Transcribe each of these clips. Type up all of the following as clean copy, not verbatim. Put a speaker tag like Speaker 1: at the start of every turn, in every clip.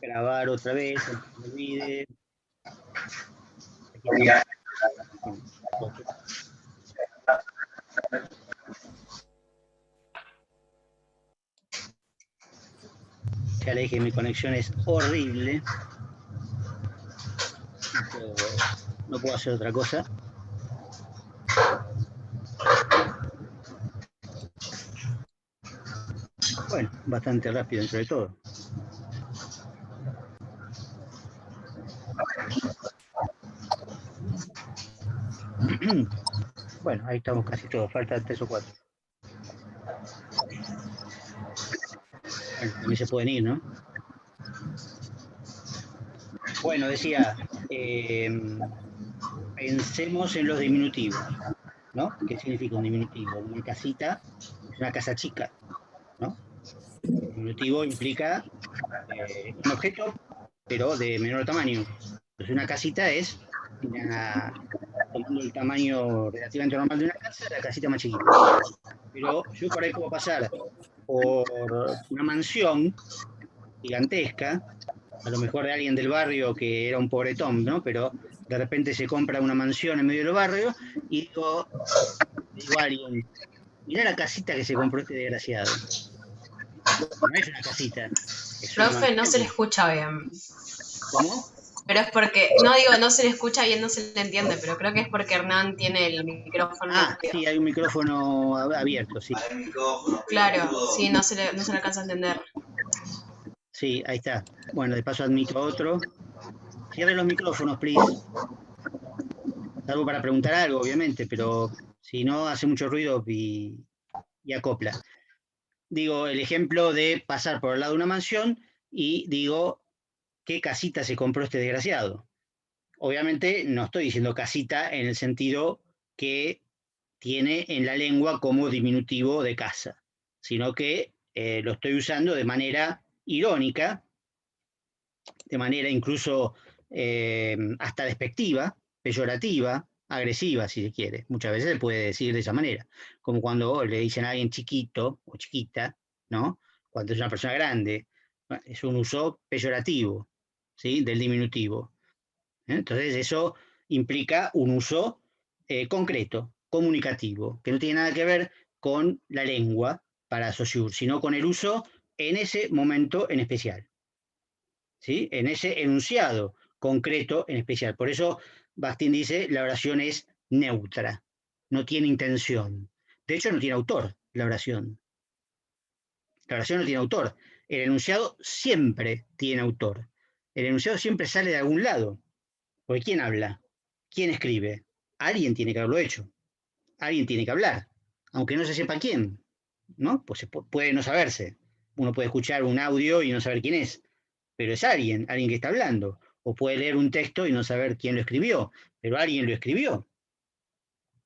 Speaker 1: Grabar otra vez, no se me olvide. Aquí estamos. Ya le dije, mi conexión es horrible. No puedo hacer otra cosa. Bueno, bastante rápido dentro de todo. Bueno, ahí estamos casi todos, faltan 3 o 4. Bueno, también se pueden ir, ¿no? Bueno, decía, pensemos en los diminutivos, ¿no? ¿Qué significa un diminutivo? Una casita es una casa chica, ¿no? El diminutivo implica un objeto, pero de menor tamaño. Entonces una casita es, tomando el tamaño relativamente normal de una casa, la casita más chiquita. Pero yo por ahí puedo pasar por una mansión gigantesca, a lo mejor de alguien del barrio que era un pobretón, ¿no? Pero de repente se compra una mansión en medio del barrio y digo a alguien, mirá la casita que se compró este desgraciado. No es una casita, es una
Speaker 2: Profe, no se le
Speaker 1: mansión.
Speaker 2: escucha bien.
Speaker 1: ¿Cómo?
Speaker 2: Pero es porque, no digo, no se le escucha bien, no se le entiende, pero creo que es porque Hernán tiene el micrófono
Speaker 1: Ah,
Speaker 2: prendido.
Speaker 1: sí, hay un micrófono abierto, sí.
Speaker 2: Claro, sí, no se le alcanza a entender.
Speaker 1: Sí, ahí está. Bueno, de paso admito a otro. Cierre los micrófonos, please. Salvo para preguntar algo, obviamente, pero si no, hace mucho ruido y acopla. Digo, el ejemplo de pasar por el lado de una mansión y digo, ¿qué casita se compró este desgraciado? Obviamente no estoy diciendo casita en el sentido que tiene en la lengua como diminutivo de casa, sino que lo estoy usando de manera irónica, de manera incluso hasta despectiva, peyorativa, agresiva, si se quiere. Muchas veces se puede decir de esa manera, como cuando le dicen a alguien chiquito o chiquita, ¿no? Cuando es una persona grande. Es un uso peyorativo, ¿sí? Del diminutivo. Entonces eso implica un uso concreto, comunicativo, que no tiene nada que ver con la lengua para Saussure, sino con el uso en ese momento en especial. ¿Sí? En ese enunciado concreto en especial. Por eso Bastian dice, la oración es neutra, no tiene intención. De hecho, no tiene autor la oración. La oración no tiene autor. El enunciado siempre tiene autor. El enunciado siempre sale de algún lado. Porque ¿quién habla? ¿Quién escribe? Alguien tiene que haberlo hecho. Alguien tiene que hablar. Aunque no se sepa quién. ¿No? Pues puede no saberse. Uno puede escuchar un audio y no saber quién es, pero es alguien que está hablando. O puede leer un texto y no saber quién lo escribió, pero alguien lo escribió.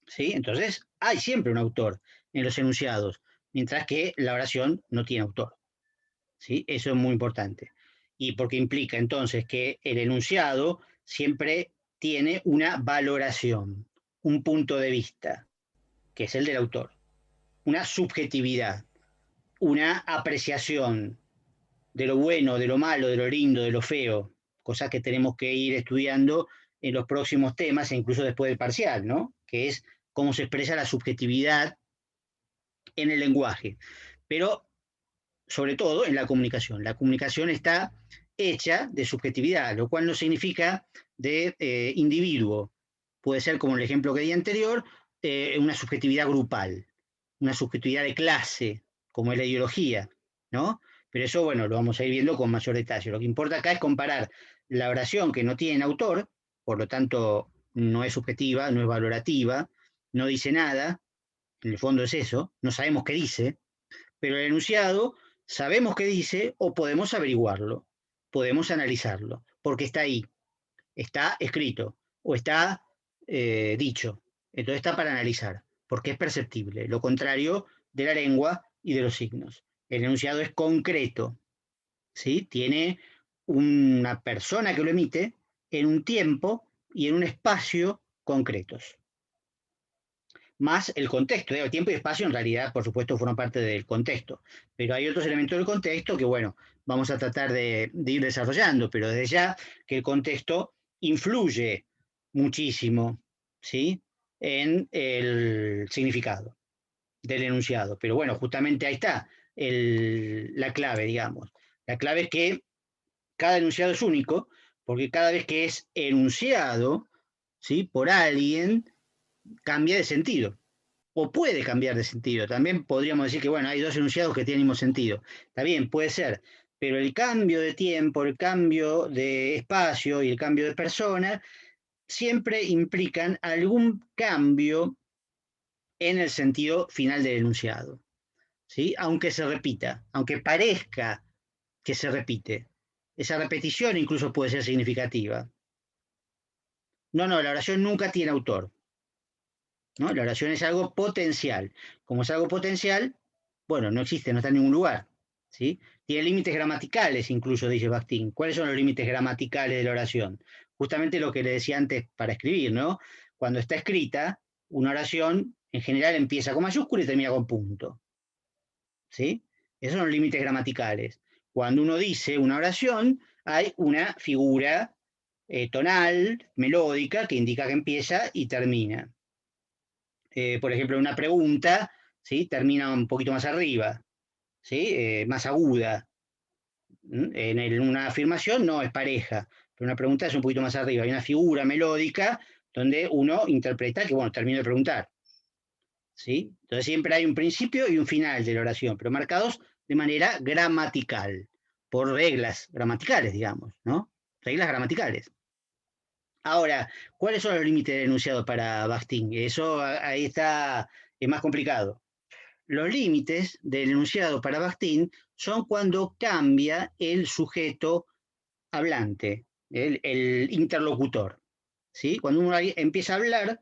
Speaker 1: ¿Sí? Entonces, hay siempre un autor en los enunciados, mientras que la oración no tiene autor. ¿Sí? Eso es muy importante. Y porque implica entonces que el enunciado siempre tiene una valoración, un punto de vista, que es el del autor, una subjetividad, una apreciación de lo bueno, de lo malo, de lo lindo, de lo feo, cosas que tenemos que ir estudiando en los próximos temas e incluso después del parcial, ¿no? Que es cómo se expresa la subjetividad en el lenguaje, pero sobre todo en la comunicación. La comunicación está hecha de subjetividad, lo cual no significa de individuo. Puede ser, como el ejemplo que di anterior, una subjetividad grupal, una subjetividad de clase, como es la ideología, ¿no? Pero eso, bueno, lo vamos a ir viendo con mayor detalle. Lo que importa acá es comparar la oración que no tiene autor, por lo tanto no es subjetiva, no es valorativa, no dice nada, en el fondo es eso, no sabemos qué dice, pero el enunciado sabemos qué dice o podemos averiguarlo, podemos analizarlo, porque está ahí, está escrito o está dicho. Entonces está para analizar, porque es perceptible, lo contrario de la lengua y de los signos. El enunciado es concreto, ¿sí? Tiene una persona que lo emite en un tiempo y en un espacio concretos. más el contexto. El tiempo y espacio en realidad, por supuesto, forman parte del contexto, pero hay otros elementos del contexto que, bueno, vamos a tratar de ir desarrollando, pero desde ya que el contexto influye muchísimo, ¿sí?, en el significado del enunciado. Pero bueno, justamente ahí está la clave, digamos. La clave es que cada enunciado es único, porque cada vez que es enunciado, ¿sí?, por alguien, cambia de sentido o puede cambiar de sentido. También podríamos decir que, bueno, hay dos enunciados que tienen el mismo sentido. Está bien, puede ser, pero el cambio de tiempo, el cambio de espacio y el cambio de persona siempre implican algún cambio en el sentido final del enunciado, ¿sí? Aunque se repita, aunque parezca que se repite. Esa repetición incluso puede ser significativa. No, la oración nunca tiene autor, ¿no? La oración es algo potencial. Como es algo potencial, bueno, no existe, no está en ningún lugar, ¿sí? Tiene límites gramaticales, incluso, dice Bakhtin. ¿Cuáles son los límites gramaticales de la oración? Justamente lo que le decía antes para escribir, ¿no? Cuando está escrita, una oración en general empieza con mayúscula y termina con punto, ¿sí? Esos son los límites gramaticales. Cuando uno dice una oración, hay una figura tonal, melódica, que indica que empieza y termina. Por ejemplo, una pregunta, ¿sí?, termina un poquito más arriba, ¿sí?, más aguda. En una afirmación no es pareja, pero una pregunta es un poquito más arriba. Hay una figura melódica donde uno interpreta que, bueno, termino de preguntar, ¿sí? Entonces siempre hay un principio y un final de la oración, pero marcados de manera gramatical, por reglas gramaticales, digamos, ¿no? Reglas gramaticales. Ahora, ¿cuáles son los límites del enunciado para Bakhtin? Eso ahí está, es más complicado. Los límites del enunciado para Bakhtin son cuando cambia el sujeto hablante, el interlocutor, ¿sí? Cuando uno empieza a hablar,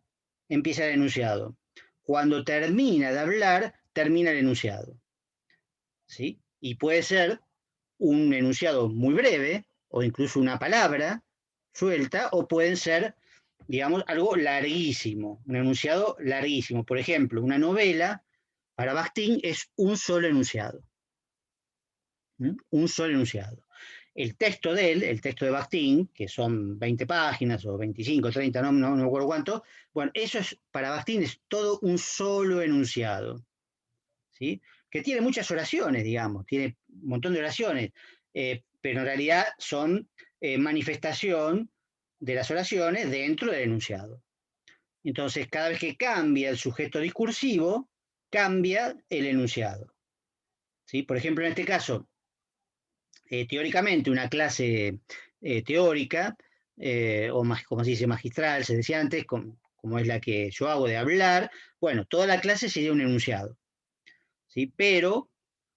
Speaker 1: empieza el enunciado. Cuando termina de hablar, termina el enunciado, ¿sí? Y puede ser un enunciado muy breve o incluso una palabra suelta, o pueden ser, digamos, algo larguísimo, un enunciado larguísimo. Por ejemplo, una novela para Bakhtin es un solo enunciado. Un solo enunciado. El texto de él, el texto de Bakhtin, que son 20 páginas o 25, 30, no me acuerdo cuánto, bueno, eso es, para Bakhtin es todo un solo enunciado, ¿sí? Que tiene muchas oraciones, digamos, tiene un montón de oraciones, pero en realidad son manifestación de las oraciones dentro del enunciado. Entonces, cada vez que cambia el sujeto discursivo, cambia el enunciado, ¿sí? Por ejemplo, en este caso, teóricamente una clase teórica, o más, como se dice, magistral, se decía antes, como es la que yo hago de hablar, bueno, toda la clase sería un enunciado, ¿sí? Pero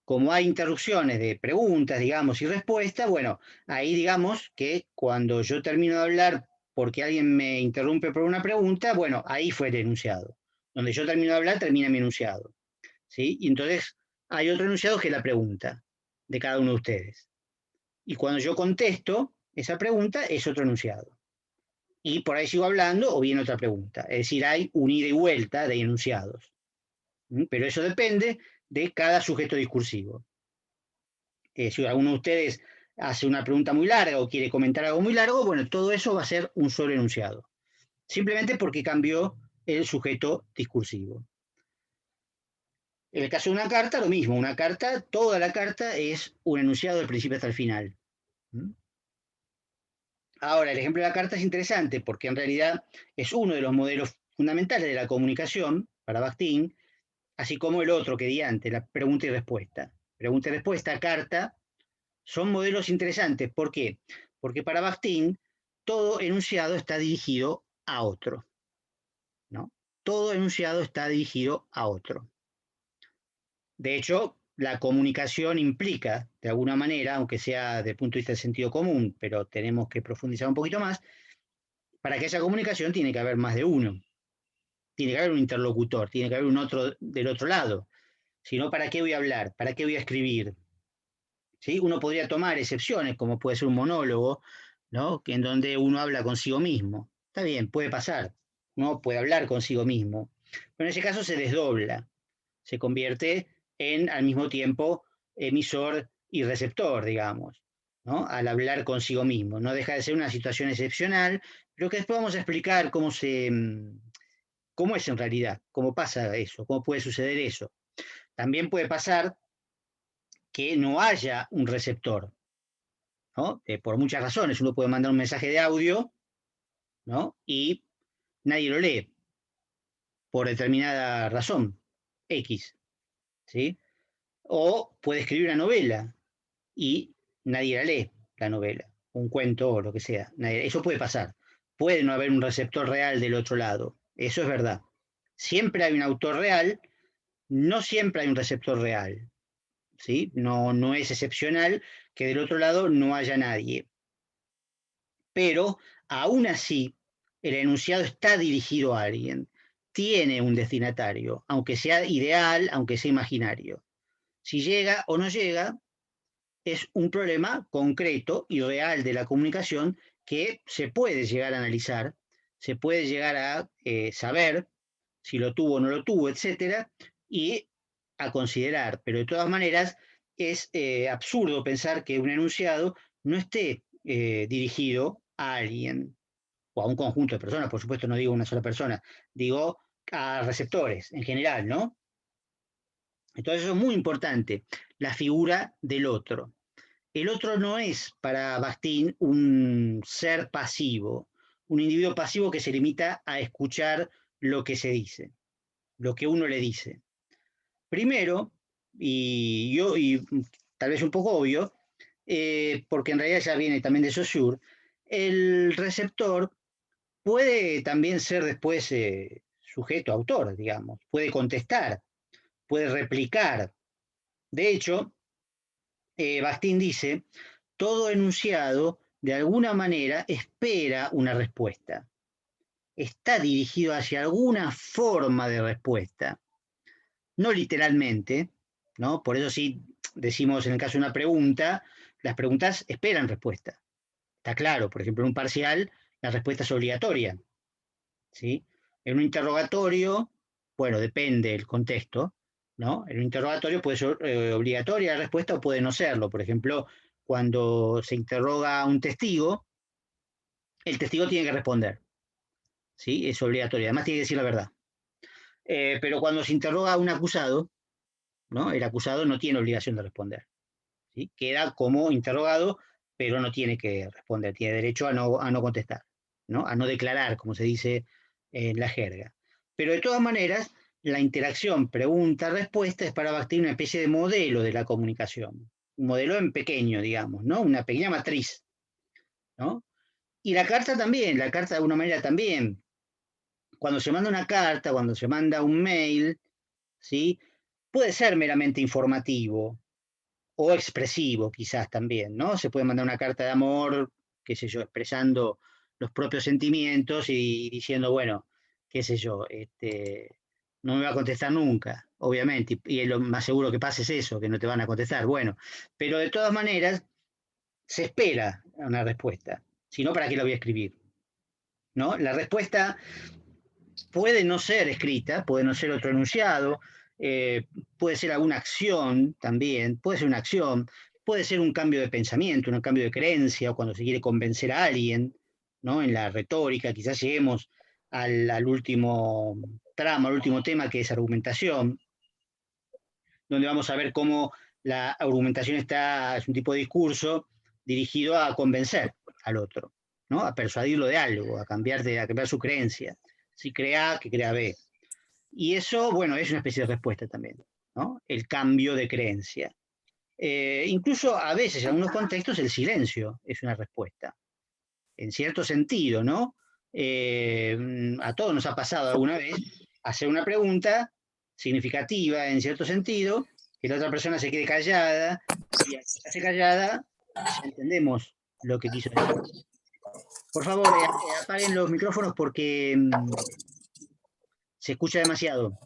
Speaker 1: como hay interrupciones de preguntas, digamos, y respuestas, bueno, ahí digamos que cuando yo termino de hablar porque alguien me interrumpe por una pregunta, bueno, ahí fue el enunciado. Donde yo termino de hablar, termina mi enunciado, ¿sí? Y entonces hay otro enunciado que es la pregunta de cada uno de ustedes. Y cuando yo contesto esa pregunta, es otro enunciado. Y por ahí sigo hablando o viene otra pregunta. Es decir, hay un ida y vuelta de enunciados. Pero eso depende de cada sujeto discursivo. Si alguno de ustedes hace una pregunta muy larga o quiere comentar algo muy largo, bueno, todo eso va a ser un solo enunciado. Simplemente porque cambió el sujeto discursivo. En el caso de una carta, lo mismo. Una carta, toda la carta es un enunciado del principio hasta el final. Ahora, el ejemplo de la carta es interesante porque en realidad es uno de los modelos fundamentales de la comunicación para Bakhtin, así como el otro que di antes, la pregunta y respuesta. Pregunta y respuesta, carta, son modelos interesantes. ¿Por qué? Porque para Bakhtin todo enunciado está dirigido a otro, ¿no? Todo enunciado está dirigido a otro. De hecho, la comunicación implica, de alguna manera, aunque sea desde el punto de vista del sentido común, pero tenemos que profundizar un poquito más, para que haya comunicación tiene que haber más de uno. Tiene que haber un interlocutor, tiene que haber un otro del otro lado. Si no, ¿para qué voy a hablar? ¿Para qué voy a escribir? ¿Sí? Uno podría tomar excepciones, como puede ser un monólogo, ¿no? En donde uno habla consigo mismo. Está bien, puede pasar. Uno puede hablar consigo mismo. Pero en ese caso se desdobla, se convierte en al mismo tiempo emisor y receptor, digamos, ¿no? Al hablar consigo mismo. No deja de ser una situación excepcional, pero que después vamos a explicar cómo es en realidad, cómo pasa eso, cómo puede suceder eso. También puede pasar que no haya un receptor, ¿no? Por muchas razones. Uno puede mandar un mensaje de audio, ¿no? Y nadie lo lee por determinada razón, X, ¿sí? O puede escribir una novela y nadie la lee, la novela, un cuento o lo que sea. Eso puede pasar. Puede no haber un receptor real del otro lado. Eso es verdad. Siempre hay un autor real, no siempre hay un receptor real. ¿Sí? No, no es excepcional que del otro lado no haya nadie. Pero aún así, el enunciado está dirigido a alguien, tiene un destinatario, aunque sea ideal, aunque sea imaginario. Si llega o no llega, es un problema concreto y real de la comunicación que se puede llegar a analizar, se puede llegar a saber si lo tuvo o no lo tuvo, etcétera, y a considerar. Pero de todas maneras, es absurdo pensar que un enunciado no esté dirigido a alguien o a un conjunto de personas, por supuesto no digo una sola persona, digo a receptores en general, ¿no? Entonces eso es muy importante, la figura del otro. El otro no es para Bakhtin un ser pasivo, un individuo pasivo que se limita a escuchar lo que se dice, lo que uno le dice. Primero, y tal vez un poco obvio, porque en realidad ya viene también de Saussure, el receptor puede también ser después sujeto, autor, digamos, puede contestar, puede replicar. De hecho, Bakhtin dice, todo enunciado de alguna manera espera una respuesta, está dirigido hacia alguna forma de respuesta, no literalmente, ¿no? Por eso sí decimos en el caso de una pregunta, las preguntas esperan respuesta. Está claro, por ejemplo, en un parcial la respuesta es obligatoria, ¿sí? En un interrogatorio, bueno, depende del contexto, ¿no? En un interrogatorio puede ser obligatoria la respuesta o puede no serlo. Por ejemplo, cuando se interroga a un testigo, el testigo tiene que responder, ¿sí? Es obligatorio, además tiene que decir la verdad. Pero cuando se interroga a un acusado, ¿no? El acusado no tiene obligación de responder, ¿sí? Queda como interrogado, pero no tiene que responder, tiene derecho a no contestar, ¿no? A no declarar, como se dice en la jerga. Pero de todas maneras, la interacción pregunta-respuesta es para Bakhtin una especie de modelo de la comunicación, un modelo en pequeño, digamos, ¿no? Una pequeña matriz, ¿no? Y la carta también, la carta de alguna manera también. Cuando se manda una carta, cuando se manda un mail, ¿sí? Puede ser meramente informativo, o expresivo quizás también, ¿no? Se puede mandar una carta de amor, qué sé yo, expresando los propios sentimientos y diciendo, bueno, qué sé yo, no me va a contestar nunca, obviamente, y lo más seguro que pase es eso, que no te van a contestar, bueno, pero de todas maneras se espera una respuesta, si no, ¿para qué la voy a escribir? ¿No? La respuesta puede no ser escrita, puede no ser otro enunciado, eh, puede ser alguna acción también, puede ser una acción, puede ser un cambio de pensamiento, un cambio de creencia, o cuando se quiere convencer a alguien, ¿no? En la retórica, quizás lleguemos al último tramo, al último tema que es argumentación, donde vamos a ver cómo la argumentación es un tipo de discurso dirigido a convencer al otro, ¿no? A persuadirlo de algo, a cambiar su creencia. Si crea A, que crea B. Y eso, bueno, es una especie de respuesta también, ¿no? El cambio de creencia. Incluso a veces, en algunos contextos, el silencio es una respuesta, en cierto sentido, ¿no? A todos nos ha pasado alguna vez hacer una pregunta significativa, en cierto sentido, que la otra persona se quede callada, y al quedarse callada, entendemos lo que quiso decir. Por favor, apaguen los micrófonos porque se escucha demasiado.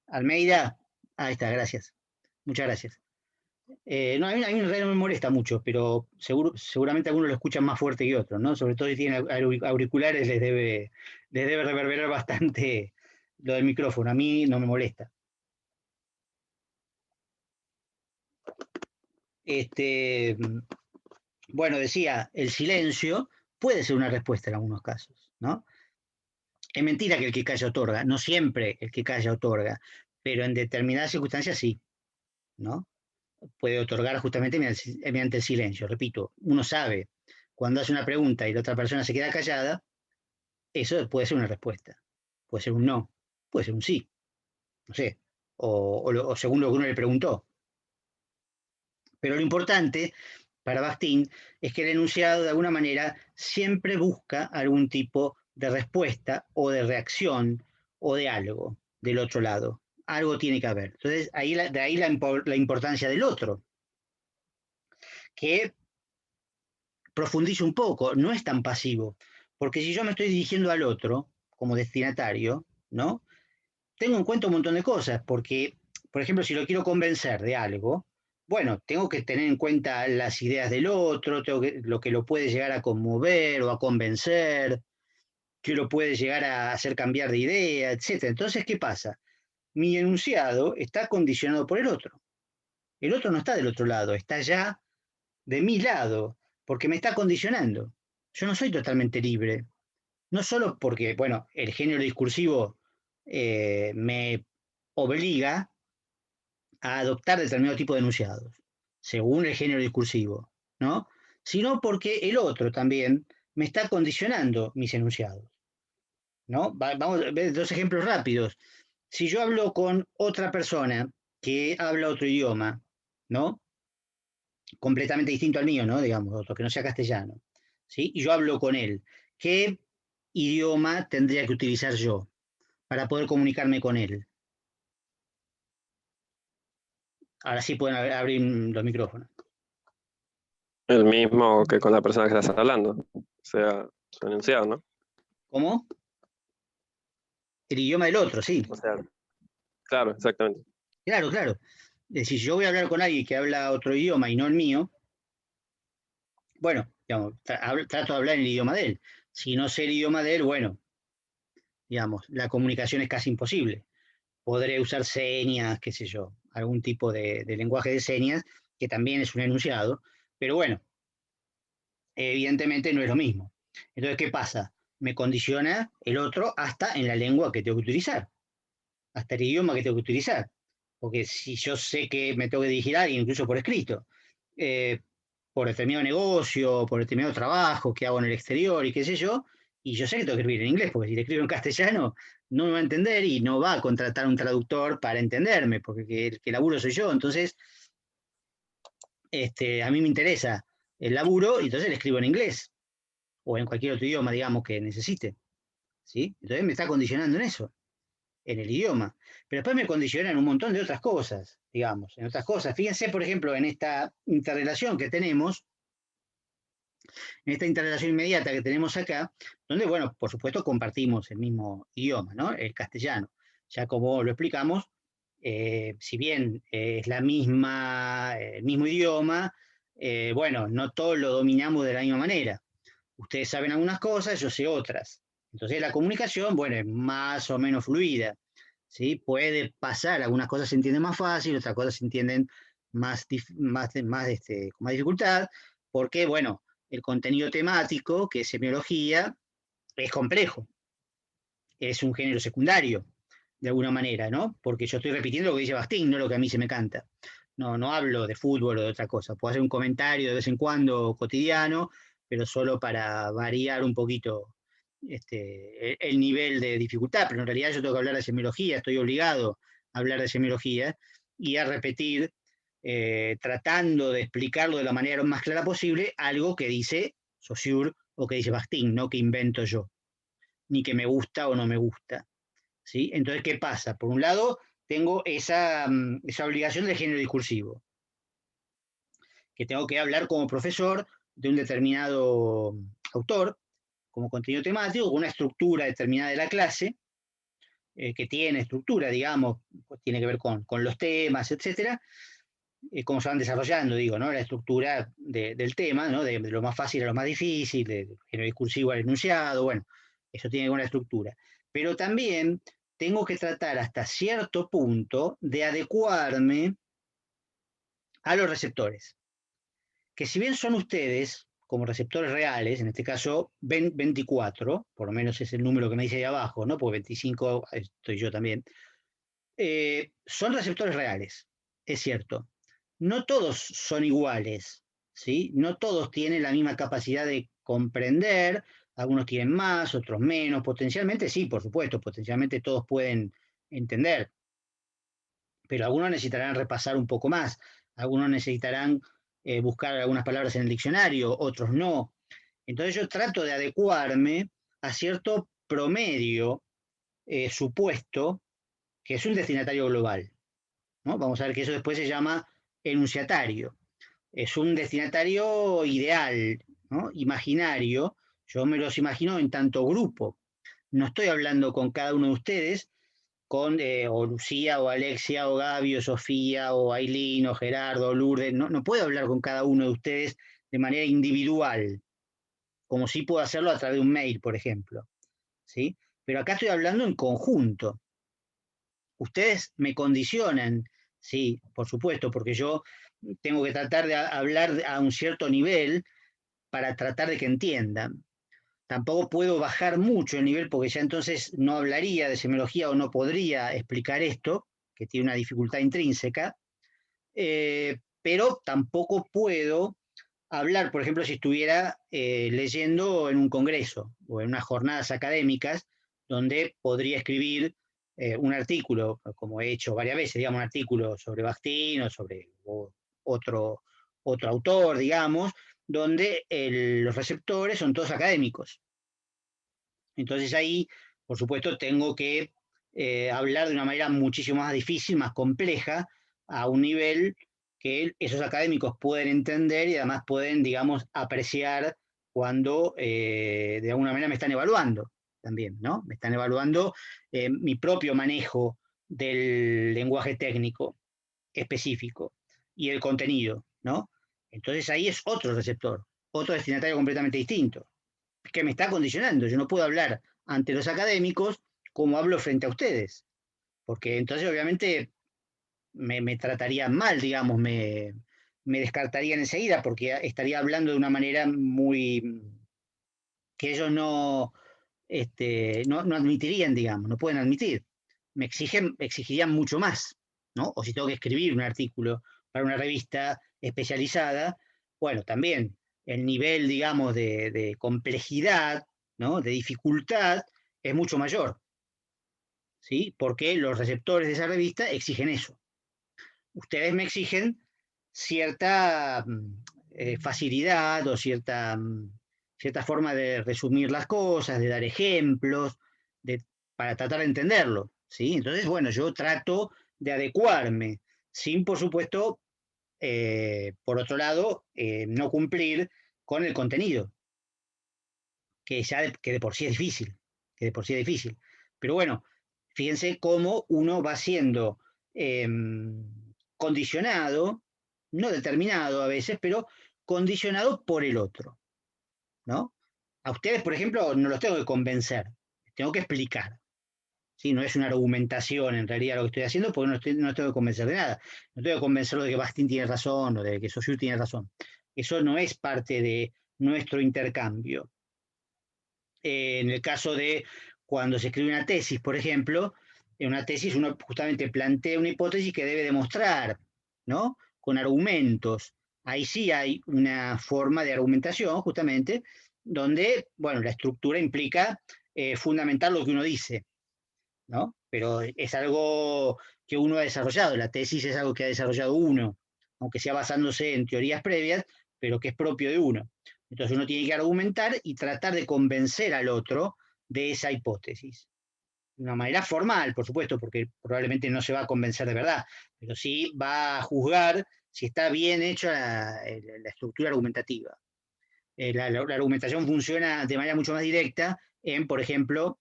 Speaker 1: Almeida, ahí está, gracias. Muchas gracias. No, a mí en realidad no me molesta mucho, pero seguramente algunos lo escuchan más fuerte que otros, ¿no? Sobre todo si tienen auriculares les debe reverberar bastante lo del micrófono. A mí no me molesta. Este, bueno, decía, el silencio puede ser una respuesta en algunos casos, ¿no? Es mentira que el que calla otorga, no siempre el que calla otorga, pero en determinadas circunstancias sí, ¿no? Puede otorgar justamente mediante el silencio. Repito, uno sabe cuando hace una pregunta y la otra persona se queda callada, eso puede ser una respuesta. Puede ser un no, puede ser un sí, no sé, o según lo que uno le preguntó. Pero lo importante para Bakhtin es que el enunciado de alguna manera siempre busca algún tipo de respuesta o de reacción o de algo del otro lado. Algo tiene que haber. Entonces, de ahí la importancia del otro, que profundice un poco, no es tan pasivo, porque si yo me estoy dirigiendo al otro como destinatario, ¿no? Tengo en cuenta un montón de cosas, porque, por ejemplo, si lo quiero convencer de algo, bueno, tengo que tener en cuenta las ideas del otro, lo que lo puede llegar a conmover o a convencer, que lo puede llegar a hacer cambiar de idea, etc. Entonces, ¿qué pasa? Mi enunciado está condicionado por el otro. El otro no está del otro lado, está ya de mi lado, porque me está condicionando. Yo no soy totalmente libre. No solo porque, bueno, el género discursivo me obliga a adoptar determinado tipo de enunciados, según el género discursivo, ¿no? Sino porque el otro también me está condicionando mis enunciados, ¿no? Vamos a ver dos ejemplos rápidos. Si yo hablo con otra persona que habla otro idioma, ¿no? Completamente distinto al mío, ¿no? Digamos, otro que no sea castellano, ¿sí? Y yo hablo con él. ¿Qué idioma tendría que utilizar yo para poder comunicarme con él? Ahora sí pueden abrir los micrófonos.
Speaker 3: El mismo que con la persona que estás hablando, o sea, su enunciado, ¿no?
Speaker 1: ¿Cómo? El idioma del otro, sí.
Speaker 3: O sea, claro, exactamente.
Speaker 1: Claro, claro. Es decir, si yo voy a hablar con alguien que habla otro idioma y no el mío, bueno, digamos, trato de hablar en el idioma de él. Si no sé el idioma de él, bueno, digamos, la comunicación es casi imposible. Podré usar señas, qué sé yo, algún tipo de lenguaje de señas, que también es un enunciado, pero bueno, evidentemente no es lo mismo. Entonces, ¿qué pasa? Me condiciona el otro hasta en la lengua que tengo que utilizar, hasta el idioma que tengo que utilizar. Porque si yo sé que me tengo que dirigir a alguien, incluso por escrito, eh, por determinado negocio, por determinado trabajo que hago en el exterior y qué sé yo, y yo sé que tengo que escribir en inglés, porque si le escribo en castellano no me va a entender y no va a contratar un traductor para entenderme, porque el que laburo soy yo. Entonces, a mí me interesa el laburo y entonces le escribo en inglés o en cualquier otro idioma, digamos, que necesite. ¿Sí? Entonces me está condicionando en eso, en el idioma. Pero después me condicionan un montón de otras cosas, digamos, en otras cosas. Fíjense, por ejemplo, en esta interrelación que tenemos, en esta interrelación inmediata que tenemos acá, donde, bueno, por supuesto compartimos el mismo idioma, ¿no? El castellano. Ya como lo explicamos, si bien es la misma, el mismo idioma, bueno, no todos lo dominamos de la misma manera. Ustedes saben algunas cosas, yo sé otras. Entonces la comunicación, bueno, es más o menos fluida, ¿sí? Puede pasar, algunas cosas se entienden más fácil, otras cosas se entienden con más dificultad, porque, bueno, el contenido temático, que es semiología, es complejo, es un género secundario, de alguna manera, ¿no? Porque yo estoy repitiendo lo que dice Bastín, no lo que a mí se me canta. No, no hablo de fútbol o de otra cosa. Puedo hacer un comentario de vez en cuando cotidiano, pero solo para variar un poquito el nivel de dificultad. Pero en realidad yo tengo que hablar de semiología, estoy obligado a hablar de semiología y a repetir, tratando de explicarlo de la manera más clara posible, algo que dice Saussure o que dice Bastín, no que invento yo, ni que me gusta o no me gusta. ¿Sí? Entonces, ¿qué pasa? Por un lado, tengo esa obligación del género discursivo, que tengo que hablar como profesor de un determinado autor, como contenido temático, con una estructura determinada de la clase, que tiene estructura, digamos, pues tiene que ver con los temas, etcétera, cómo se van desarrollando, digo, ¿no? La estructura del tema, ¿no? De lo más fácil a lo más difícil, de género discursivo al enunciado, bueno, eso tiene una estructura. Pero también tengo que tratar hasta cierto punto de adecuarme a los receptores, que si bien son ustedes, como receptores reales, en este caso 24, por lo menos es el número que me dice ahí abajo, ¿no? Porque 25 estoy yo también, son receptores reales, es cierto. No todos son iguales, ¿sí? No todos tienen la misma capacidad de comprender, algunos tienen más, otros menos, potencialmente sí, por supuesto, potencialmente todos pueden entender, pero algunos necesitarán repasar un poco más, algunos necesitarán buscar algunas palabras en el diccionario, otros no. Entonces yo trato de adecuarme a cierto promedio supuesto, que es un destinatario global, ¿no? Vamos a ver que eso después se llama enunciatario. Es un destinatario ideal, ¿no? Imaginario. Yo me los imagino en tanto grupo. No estoy hablando con cada uno de ustedes, con o Lucía, o Alexia, o Gaby, o Sofía, o Ailín, o Gerardo, o Lourdes. No, no puedo hablar con cada uno de ustedes de manera individual, como sí puedo hacerlo a través de un mail, por ejemplo. ¿Sí? Pero acá estoy hablando en conjunto. Ustedes me condicionan, sí, por supuesto, porque yo tengo que tratar de hablar a un cierto nivel para tratar de que entiendan. Tampoco puedo bajar mucho el nivel porque ya entonces no hablaría de semiología o no podría explicar esto, que tiene una dificultad intrínseca, pero tampoco puedo hablar, por ejemplo, si estuviera leyendo en un congreso o en unas jornadas académicas donde podría escribir un artículo, como he hecho varias veces, digamos, un artículo sobre Bakhtin o sobre otro, otro autor, digamos, donde los receptores son todos académicos. Entonces ahí, por supuesto, tengo que hablar de una manera muchísimo más difícil, más compleja, a un nivel que esos académicos pueden entender y además pueden, digamos, apreciar cuando de alguna manera me están evaluando también, ¿no? Me están evaluando mi propio manejo del lenguaje técnico específico y el contenido, ¿no? Entonces ahí es otro receptor, otro destinatario completamente distinto, que me está condicionando. Yo no puedo hablar ante los académicos como hablo frente a ustedes, porque entonces obviamente me tratarían mal, digamos, me descartarían enseguida, porque estaría hablando de una manera muy que ellos no, no admitirían, digamos, no pueden admitir. Exigirían mucho más, ¿no? O si tengo que escribir un artículo para una revista especializada, bueno, también el nivel, digamos, de complejidad, ¿no? De dificultad es mucho mayor, ¿sí? Porque los receptores de esa revista exigen eso. Ustedes me exigen cierta facilidad o cierta forma de resumir las cosas, de dar ejemplos, para tratar de entenderlo, ¿sí? Entonces, bueno, yo trato de adecuarme, sin, por supuesto, por otro lado, no cumplir con el contenido, que de por sí es difícil, que de por sí es difícil. Pero bueno, fíjense cómo uno va siendo condicionado, no determinado a veces, pero condicionado por el otro, ¿no? A ustedes, por ejemplo, no los tengo que convencer, tengo que explicar. ¿Sí? No es una argumentación en realidad lo que estoy haciendo, porque no los tengo que convencer de nada. No tengo que convencerlos de que Bakhtin tiene razón o de que Saussure tiene razón. Eso no es parte de nuestro intercambio. En el caso de cuando se escribe una tesis, por ejemplo, en una tesis uno justamente plantea una hipótesis que debe demostrar, ¿no? Con argumentos. Ahí sí hay una forma de argumentación, justamente, donde, bueno, la estructura implica fundamentar lo que uno dice, ¿no? Pero es algo que uno ha desarrollado, la tesis es algo que ha desarrollado uno, aunque sea basándose en teorías previas, pero que es propio de uno. Entonces uno tiene que argumentar y tratar de convencer al otro de esa hipótesis. De una manera formal, por supuesto, porque probablemente no se va a convencer de verdad, pero sí va a juzgar si está bien hecha la estructura argumentativa. La argumentación funciona de manera mucho más directa en, por ejemplo,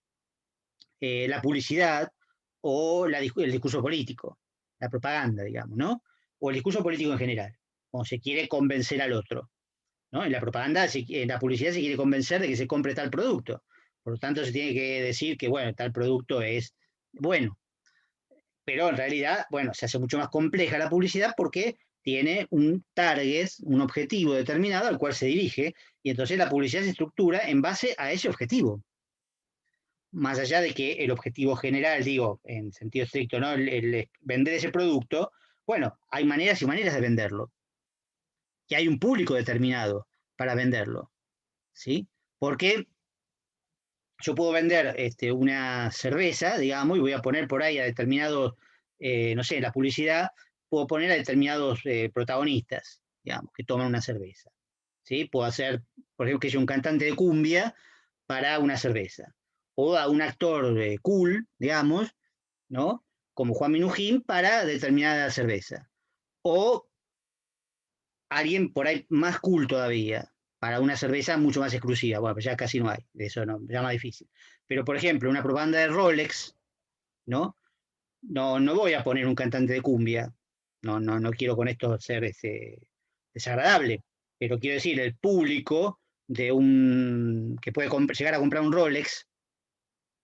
Speaker 1: la publicidad o el discurso político, la propaganda, digamos, ¿no? o el discurso político en general, cuando se quiere convencer al otro, ¿no? En la propaganda, en la publicidad se quiere convencer de que se compre tal producto. Por lo tanto, se tiene que decir que, bueno, tal producto es bueno. Pero en realidad, bueno, se hace mucho más compleja la publicidad porque tiene un target, un objetivo determinado al cual se dirige, y entonces la publicidad se estructura en base a ese objetivo. Más allá de que el objetivo general, digo, en sentido estricto, ¿no? El vender ese producto, bueno, hay maneras y maneras de venderlo. Y hay un público determinado para venderlo, ¿sí? Porque yo puedo vender una cerveza, digamos, y voy a poner por ahí a determinados, no sé, en la publicidad, puedo poner a determinados protagonistas, digamos, que toman una cerveza, ¿sí? Puedo hacer, por ejemplo, que sea un cantante de cumbia para una cerveza, o a un actor cool, digamos, ¿no? Como Juan Minujín para determinada cerveza, o alguien por ahí más cool todavía, para una cerveza mucho más exclusiva. Bueno, pues ya casi no hay, eso no, ya más difícil. Pero, por ejemplo, una propaganda de Rolex, ¿no? No voy a poner un cantante de cumbia, no quiero con esto ser desagradable, pero quiero decir, el público de un que puede llegar a comprar un Rolex,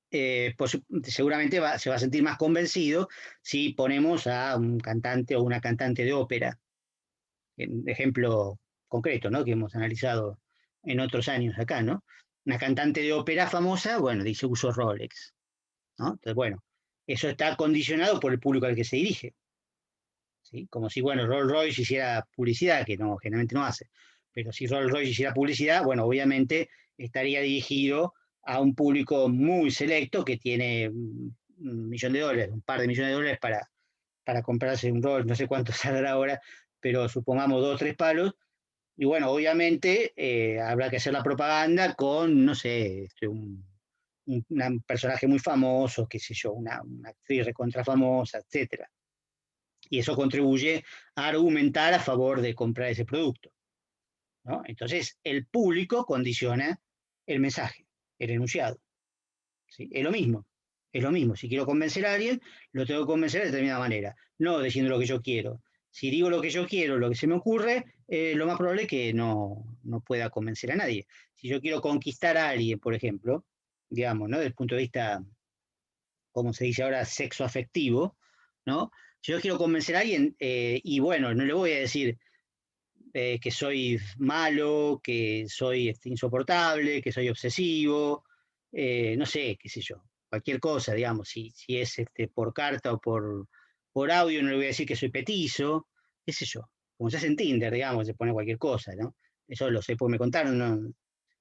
Speaker 1: pues, seguramente se va a sentir más convencido si ponemos a un cantante o una cantante de ópera, ejemplo concreto, ¿no? Que hemos analizado en otros años acá, ¿no? Una cantante de ópera famosa, bueno, dice uso Rolex, ¿no? Entonces, bueno, eso está condicionado por el público al que se dirige, ¿sí? Como si, bueno, Rolls Royce hiciera publicidad, que no, generalmente no hace, pero si Rolls Royce hiciera publicidad, bueno, obviamente estaría dirigido a un público muy selecto que tiene un millón de dólares, un par de millones de dólares para comprarse un Rolls, no sé cuánto saldrá ahora, pero supongamos 2 o 3 palos. Y bueno, obviamente habrá que hacer la propaganda con, no sé, un personaje muy famoso, qué sé yo, una actriz recontra famosa, etcétera. Y eso contribuye a argumentar a favor de comprar ese producto, ¿no? Entonces, el público condiciona el mensaje, el enunciado, ¿sí? Es lo mismo, es lo mismo. Si quiero convencer a alguien, lo tengo que convencer de determinada manera, no diciendo lo que yo quiero. Si digo lo que yo quiero, lo que se me ocurre, lo más probable es que no pueda convencer a nadie. Si yo quiero conquistar a alguien, por ejemplo, digamos, ¿no? Desde el punto de vista, como se dice ahora, sexo afectivo, ¿no? Si yo quiero convencer a alguien, y bueno, no le voy a decir que soy malo, que soy insoportable, que soy obsesivo, no sé, qué sé yo, cualquier cosa, digamos, si es por carta o por audio, no le voy a decir que soy petizo, qué sé yo, como se hace en Tinder, digamos, se pone cualquier cosa, ¿no? Eso lo sé porque me contaron,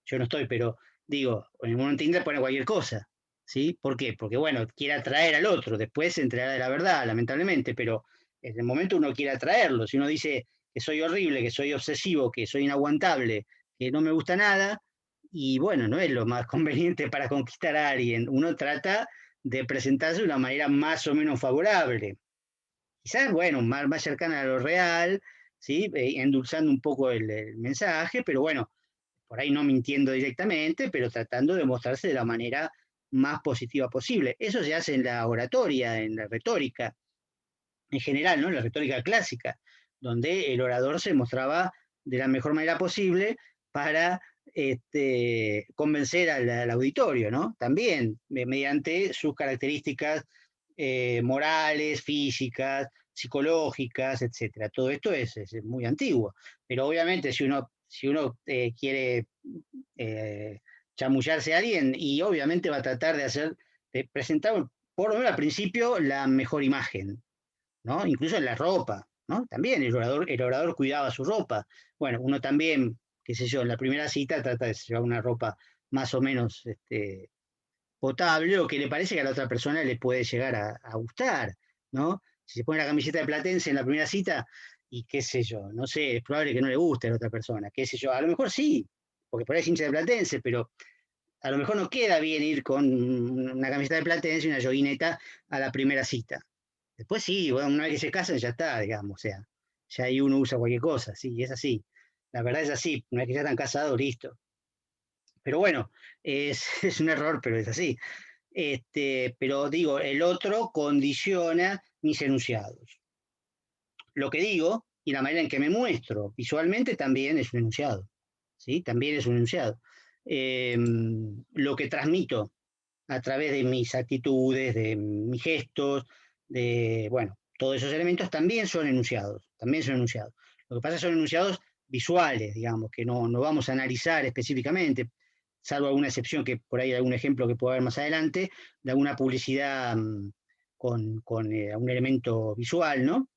Speaker 1: yo no estoy, pero digo, en el mundo en Tinder pone cualquier cosa, ¿sí? ¿Por qué? Porque, bueno, quiere atraer al otro, después se enterará de la verdad, lamentablemente, pero en el momento uno quiere atraerlo, si uno dice que soy horrible, que soy obsesivo, que soy inaguantable, que no me gusta nada, y bueno, no es lo más conveniente para conquistar a alguien. Uno trata de presentarse de una manera más o menos favorable. Quizás, bueno, más cercana a lo real, ¿sí? Endulzando un poco el mensaje, pero bueno, por ahí no mintiendo directamente, pero tratando de mostrarse de la manera más positiva posible. Eso se hace en la oratoria, en la retórica, en general, ¿no? En la retórica clásica, donde el orador se mostraba de la mejor manera posible para convencer al auditorio, ¿no? También mediante sus características morales, físicas, psicológicas, etcétera. Todo esto es muy antiguo, pero obviamente si uno quiere eh, chamullarse a alguien, y obviamente va a tratar de presentar, por lo menos al principio, la mejor imagen, ¿no? Incluso en la ropa, ¿no? También el orador cuidaba su ropa. Bueno, uno también, qué sé yo, en la primera cita trata de llevar una ropa más o menos potable, o que le parece que a la otra persona le puede llegar a gustar, ¿no? Si se pone la camiseta de Platense en la primera cita, y qué sé yo, no sé, es probable que no le guste a la otra persona, qué sé yo, a lo mejor sí, porque por ahí es hincha de Platense, pero a lo mejor no queda bien ir con una camiseta de Platense y una joguineta a la primera cita. Después sí, bueno, una vez que se casan ya está, digamos, o sea, ya ahí uno usa cualquier cosa, sí, es así. La verdad es así, una vez que ya están casados, listo. Pero bueno, es un error, pero es así. Pero digo, el otro condiciona mis enunciados. lo que digo y la manera en que me muestro visualmente también es un enunciado, ¿sí? También es un enunciado. Lo que transmito a través de mis actitudes, de mis gestos, de, bueno, todos esos elementos también son enunciados, también son enunciados. Lo que pasa es que son enunciados visuales, digamos, que no vamos a analizar específicamente, salvo alguna excepción, que por ahí algún ejemplo que pueda haber más adelante, de alguna publicidad con un elemento visual, ¿no?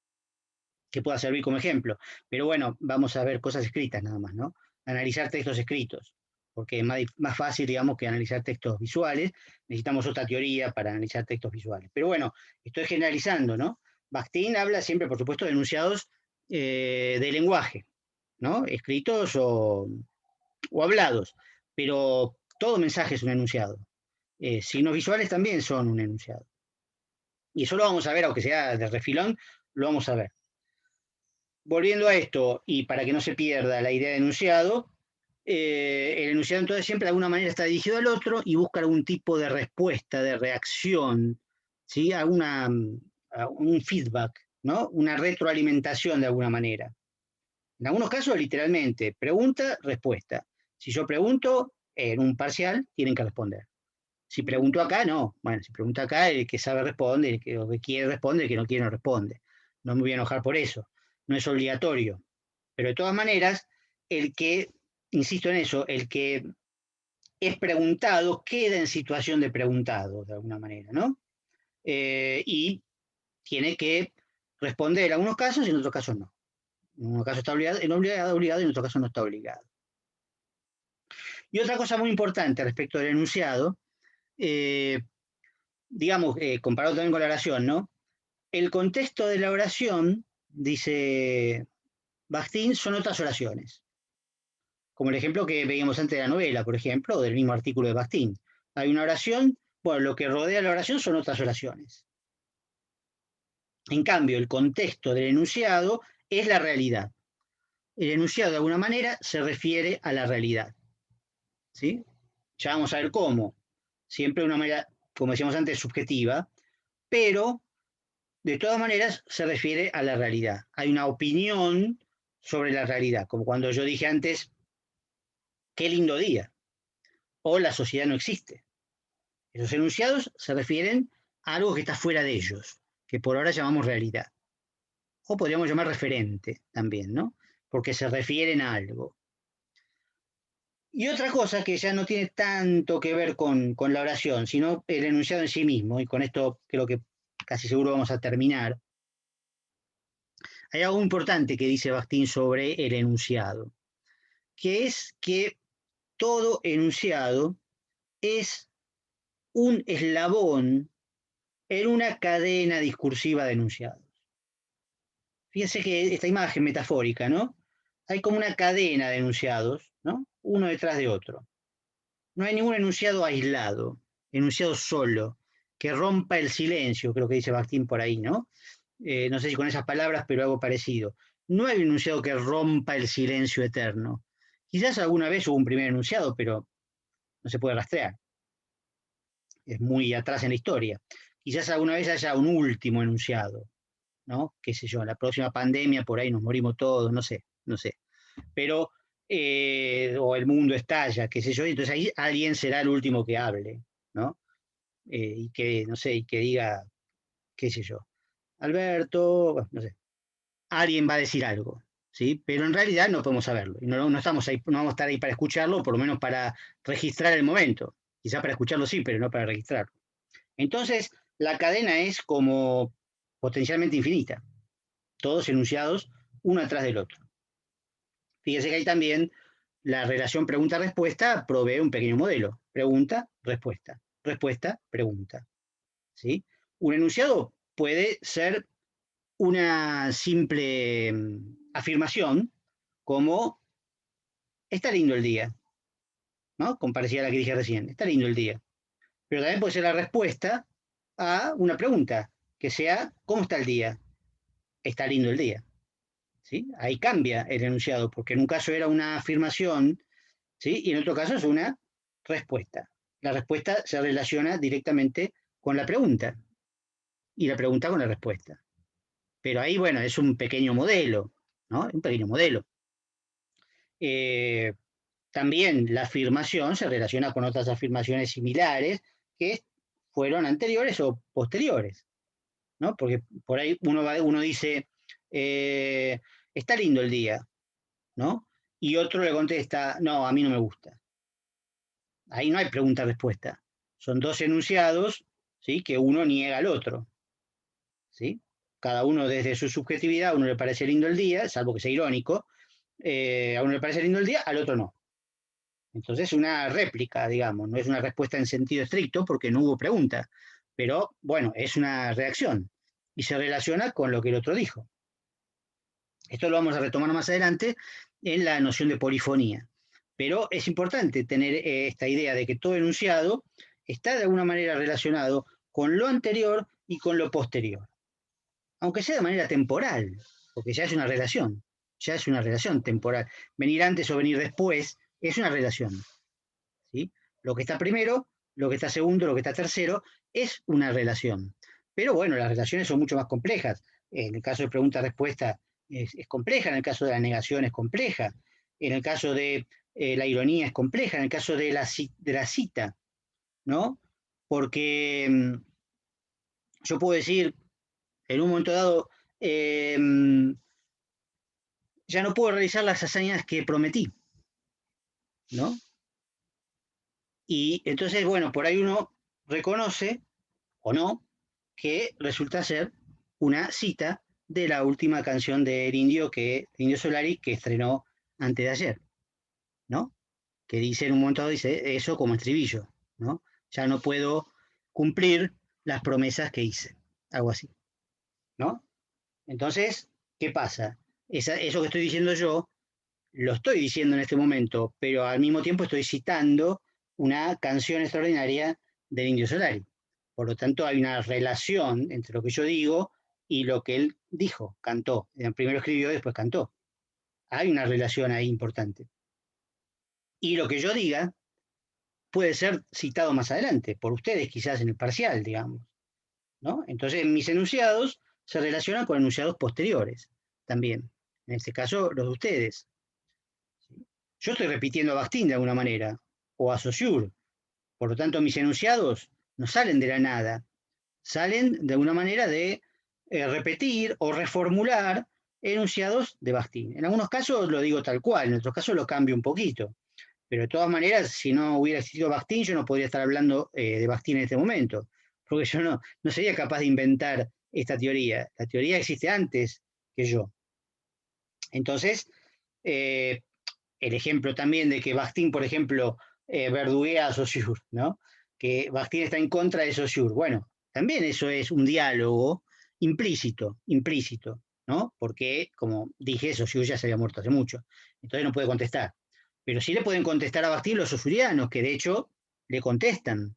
Speaker 1: Que pueda servir como ejemplo. Pero bueno, vamos a ver cosas escritas nada más, ¿no? Analizar textos escritos, porque es más fácil, digamos, que analizar textos visuales. Necesitamos otra teoría para analizar textos visuales. Pero bueno, estoy generalizando, ¿no? Bakhtin habla siempre, por supuesto, de enunciados de lenguaje, ¿no? Escritos o hablados, pero todo mensaje es un enunciado. Signos visuales también son un enunciado. Y eso lo vamos a ver, aunque sea de refilón, lo vamos a ver. Volviendo a esto, y para que no se pierda la idea de enunciado, el enunciado entonces siempre de alguna manera está dirigido al otro y busca algún tipo de respuesta, de reacción, ¿sí? Un feedback, ¿no? Una retroalimentación de alguna manera. En algunos casos, literalmente, pregunta, respuesta. Si yo pregunto, en un parcial, tienen que responder. Si pregunto acá, no. Bueno, si pregunto acá, el que sabe responde, el que quiere responde, el que no quiere no responde. No me voy a enojar por eso. No es obligatorio. Pero de todas maneras, el que, insisto en eso, el que es preguntado queda en situación de preguntado, de alguna manera, ¿no? Y tiene que responder en algunos casos y en otros casos no. En unos casos está obligado, y en otros casos no está obligado. Y otra cosa muy importante respecto del enunciado, digamos, comparado también con la oración, ¿no? El contexto de la oración, dice Bakhtin, son otras oraciones. Como el ejemplo que veíamos antes de la novela, por ejemplo, o del mismo artículo de Bakhtin. Hay una oración, bueno, lo que rodea la oración son otras oraciones. En cambio, el contexto del enunciado es la realidad. El enunciado, de alguna manera, se refiere a la realidad. ¿Sí? Ya vamos a ver cómo. Siempre de una manera, como decíamos antes, subjetiva, pero de todas maneras se refiere a la realidad. Hay una opinión sobre la realidad, como cuando yo dije antes, qué lindo día, o la sociedad no existe. Esos enunciados se refieren a algo que está fuera de ellos, que por ahora llamamos realidad. O podríamos llamar referente también, ¿no? Porque se refieren a algo. Y otra cosa que ya no tiene tanto que ver con la oración, sino el enunciado en sí mismo, y con esto creo que casi seguro vamos a terminar. Hay algo importante que dice Bakhtin sobre el enunciado, que es que todo enunciado es un eslabón en una cadena discursiva de enunciados. Fíjense que esta imagen metafórica, ¿no? Hay como una cadena de enunciados, ¿no? Uno detrás de otro. No hay ningún enunciado aislado, enunciado solo, que rompa el silencio, creo que dice Bakhtin por ahí, ¿no? No sé si con esas palabras, pero algo parecido. No hay un enunciado que rompa el silencio eterno. Quizás alguna vez hubo un primer enunciado, pero no se puede rastrear. Es muy atrás en la historia. Quizás alguna vez haya un último enunciado, ¿no? Qué sé yo, la próxima pandemia por ahí nos morimos todos, no sé. Pero, o el mundo estalla, qué sé yo, y entonces ahí alguien será el último que hable, ¿no? Y que, no sé, y que diga, qué sé yo, Alberto, bueno, no sé, alguien va a decir algo, ¿sí? Pero en realidad no podemos saberlo, y no estamos ahí, no vamos a estar ahí para escucharlo, por lo menos para registrar el momento. Quizá para escucharlo sí, pero no para registrarlo. Entonces, la cadena es como potencialmente infinita, todos enunciados uno atrás del otro. Fíjese que ahí también la relación pregunta-respuesta provee un pequeño modelo. Pregunta, respuesta. Respuesta, pregunta. ¿Sí? Un enunciado puede ser una simple afirmación como está lindo el día, ¿no? Comparecida a la que dije recién, está lindo el día. Pero también puede ser la respuesta a una pregunta, que sea ¿cómo está el día? Está lindo el día. ¿Sí? Ahí cambia el enunciado, porque en un caso era una afirmación, ¿sí? Y en otro caso es una respuesta. La respuesta se relaciona directamente con la pregunta y la pregunta con la respuesta. pero ahí, bueno, es un pequeño modelo, ¿no? Un pequeño modelo. También la afirmación se relaciona con otras afirmaciones similares que fueron anteriores o posteriores, ¿no? Porque por ahí uno dice, está lindo el día, ¿no? Y otro le contesta, no, a mí no me gusta. Ahí no hay pregunta-respuesta. Son dos enunciados, ¿sí? Que uno niega al otro, ¿sí? Cada uno desde su subjetividad, a uno le parece lindo el día, salvo que sea irónico, a uno le parece lindo el día, al otro no. Entonces es una réplica, digamos, no es una respuesta en sentido estricto porque no hubo pregunta, pero bueno, es una reacción y se relaciona con lo que el otro dijo. Esto lo vamos a retomar más adelante en la noción de polifonía, pero es importante tener esta idea de que todo enunciado está de alguna manera relacionado con lo anterior y con lo posterior, aunque sea de manera temporal, porque ya es una relación temporal. Venir antes o venir después es una relación. ¿Sí? Lo que está primero, lo que está segundo, lo que está tercero, es una relación. Pero bueno, las relaciones son mucho más complejas. En el caso de pregunta-respuesta es compleja, en el caso de la negación es compleja, en el caso de la ironía es compleja, en el caso de la cita, ¿no? Porque yo puedo decir, en un momento dado, eh, ya no puedo realizar las hazañas que prometí, ¿no? Y entonces, bueno, por ahí uno reconoce o no, que resulta ser una cita de la última canción del Indio Solari que estrenó antes de ayer, ¿no? Que dice en un momento dado, dice eso como estribillo, ¿no? Ya no puedo cumplir las promesas que hice, algo así, ¿no? Entonces, ¿qué pasa? Eso que estoy diciendo yo, lo estoy diciendo en este momento, pero al mismo tiempo estoy citando una canción extraordinaria del Indio Solari. Por lo tanto, hay una relación entre lo que yo digo y lo que él dijo, cantó. Primero escribió y después cantó. Hay una relación ahí importante. Y lo que yo diga puede ser citado más adelante, por ustedes quizás en el parcial, digamos, ¿no? Entonces, mis enunciados se relacionan con enunciados posteriores también. En este caso, los de ustedes. Yo estoy repitiendo a Bakhtin de alguna manera, o a Saussure. Por lo tanto, mis enunciados no salen de la nada, salen de alguna manera de repetir o reformular enunciados de Bakhtin. En algunos casos lo digo tal cual, en otros casos lo cambio un poquito. Pero de todas maneras, si no hubiera existido Bakhtin, yo no podría estar hablando de Bakhtin en este momento, porque yo no sería capaz de inventar esta teoría. La teoría existe antes que yo. Entonces, el ejemplo también de que Bakhtin, por ejemplo, verduguea a Saussure, ¿no? Que Bakhtin está en contra de Saussure. Bueno, también eso es un diálogo implícito, ¿no? Porque, como dije, Saussure ya se había muerto hace mucho, entonces no puede contestar. Pero sí le pueden contestar a Bakhtin los saussurianos, que de hecho le contestan,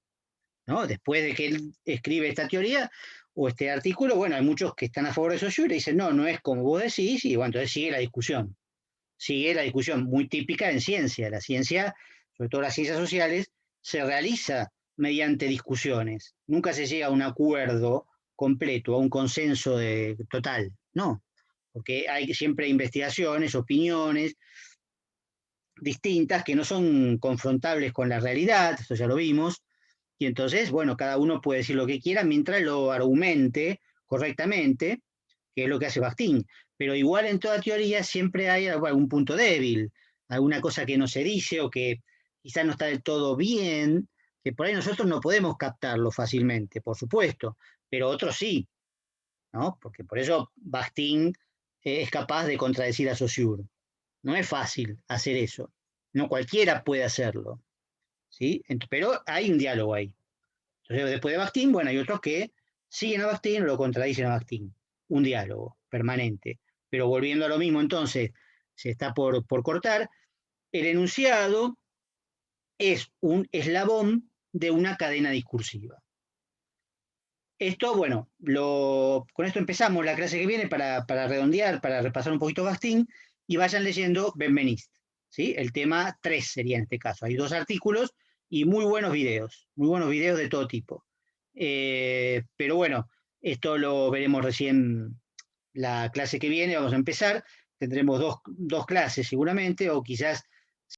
Speaker 1: ¿no? Después de que él escribe esta teoría o este artículo, bueno, hay muchos que están a favor de Saussure y dicen, no es como vos decís, y bueno, entonces sigue la discusión muy típica en ciencia. La ciencia, sobre todo las ciencias sociales, se realiza mediante discusiones. Nunca se llega a un acuerdo completo, a un consenso total, no, porque hay siempre investigaciones, opiniones distintas que no son confrontables con la realidad, esto ya lo vimos, y entonces, bueno, cada uno puede decir lo que quiera mientras lo argumente correctamente, que es lo que hace Bakhtin. Pero igual en toda teoría siempre hay algún punto débil, alguna cosa que no se dice o que quizás no está del todo bien, que por ahí nosotros no podemos captarlo fácilmente, por supuesto, pero otros sí, ¿no? Porque por eso Bakhtin es capaz de contradecir a Saussure. No es fácil hacer eso, no cualquiera puede hacerlo, ¿sí? Pero hay un diálogo ahí. Entonces, después de Bakhtin, bueno, hay otros que siguen a Bakhtin o lo contradicen a Bakhtin. Un diálogo permanente. Pero volviendo a lo mismo, entonces, se está por cortar, el enunciado es un eslabón de una cadena discursiva. Esto, bueno, con esto empezamos la clase que viene para redondear, para repasar un poquito Bakhtin, y vayan leyendo Benveniste, ¿sí? El tema 3 sería en este caso. Hay 2 artículos y muy buenos videos de todo tipo. Pero bueno, esto lo veremos recién la clase que viene vamos a empezar, tendremos dos clases seguramente, o quizás